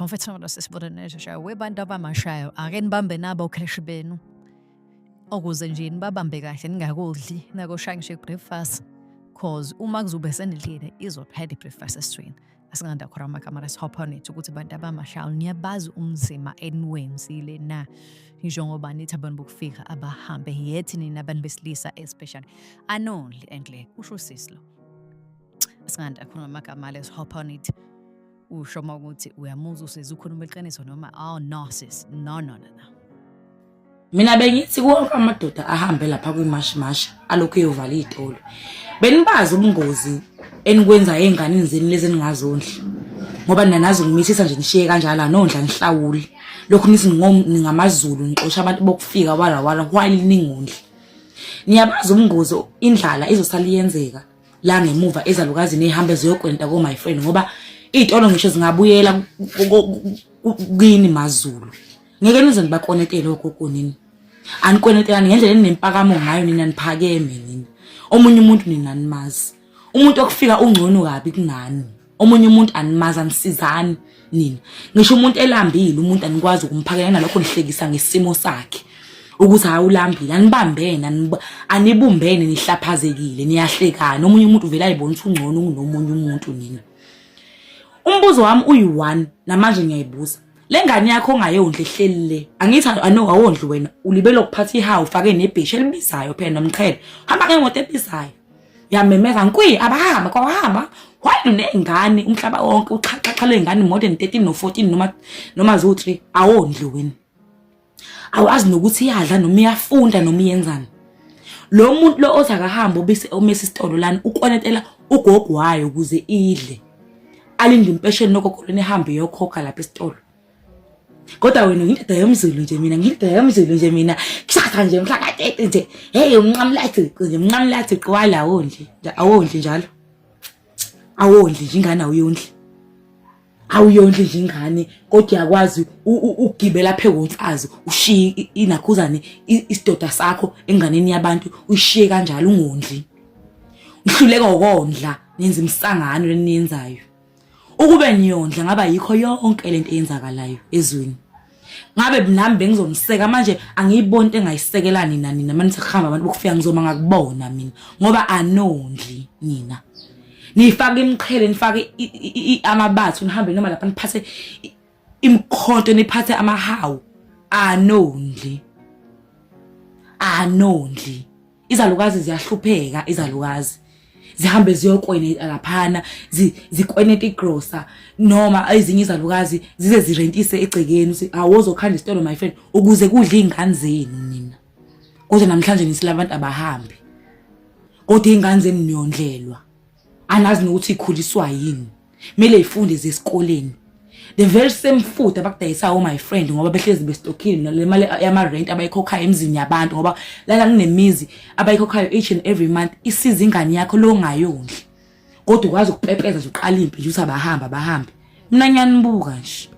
en fait, ça sisibonene nje webantu abamashayo ake nibambe nabo okhleshi benu ukuze nje nibabambe kahle ningakudli nakoshaya ngisho breakfast cause uma kuzobe senidlile izophela ibreakfast esithweni asinganda khona amakamera sihopha on it ukuthi abantu abamashayo niyabazi umzima eniwenzile na njengoba nithi abantu bokufika abahambe yethi nina abantu besilisa especially anonly enhle kusho sisilo asinganda khona amagama lesihopha on it usho ukuthi uyamuza useze ukhuluma iqiniso noma no sis no. Mina bengithi wonke amadoda ahambe lapha kwimashimasha alokhu eyovala izitolo benibazi ubungozi enikwenza einganini zeni lezi ningazondli ngoba nanazi ngimisisa nje nishiye kanjalo anondla nihlawuli lokhu ningamaZulu nixosha abantu bokufika wala while ningondli niyabazi ubungozi indlala izosaliyenzeka la ngemuva ezalukazi nehambe ziyokwenta ko my friend ngoba izitolo ngisho zingabuyela kini maZulu ngeke nize nibakonetele okoko nini anikonetela ngendlela enempakamo ngayo nina niphakeme nina omunye umuntu nina nimazi umuntu okufika ungcono kabi kunani omunye umuntu animazi anisizani nina ngisho umuntu elambile umuntu anikwazi ukumphakela nalokho nihlekisa ngesimo sakhe ukuthi awulambile anibambene anibumbene nihlaphazekile niyahlekana omunye umuntu uvela ayibona ukuthi ungcono kunomunye umuntu nina. Umbuzo wami uyi1 namanje ngiyayibuza lengane yakho ongayondle ehleli le angithi awondli wena ulibele ukuphatha ihawu ufake nebhishi elibizayo phela nomqhele hamba ngemoto ebizayo yamemeza nkwi abahamba kwahamba why nengane umhlaba wonke uxhaxhaxhale ingane more than 13 no 14 noma zo3 awondli wena awazi nokuthi iyadla noma iyafunda noma iyenzani lo muntu lo othi akahamba obise omesa isitolo lana ukonetela ugogo wayo ukuze idle alinde impesheni nokokolo nehambe yokhokha lapha esitolo kodwa wena ngidada yomzulu nje mina ngidada yomzulu nje mina kusatha nje mhlaka nje hey umncamlathi qwala awondli njalo awondli njengana awuyondli njengane kodwa yakwazi ugibela phe komfazi ushiye inakhuzane isidoda sakho enganeni yabantu ushiye kanjalo ungondli uhluleka ukondla nenza imsangano leniyenzayo ukube niyondla ngaba yikho yonke lento eyenzakalayo ezweni ngabe nami bengizomseka manje angiyiboni into engayisekelani nani manje sikhamba abantu bokufika ngizoma ngakubona mina ngoba anondli nina nifake imqhele nifake amabathu nihambe noma lapha niphathe imkhonto niphathe amahawu anondli izalukazi ziyahlupheka izalukazi zihambe ziyokwena laphana zikweneta igrosa noma ezinye izalukazi zize zirentise egcekeni uthi awozokhanda isitolo my friend ukuze kudle ingane zenu nina kodwa namhlanje nisilabantu abahambi kodwa ingane zenu niyondlelwa anazi nokuthi ikhuliswa yini mele ifunde zesikoleni the very same food abakudayisa my friend ngoba behlezi bestokini le mali yama rent abayikhokhayo emzini yabantu ngoba lana kunemizi abayikhokhayo each and every month isiza ingane yakho lo ngayondli kodwa ukwazi ukupepeza uqala impi nje uthi abahambe mina ngiyanibuka nje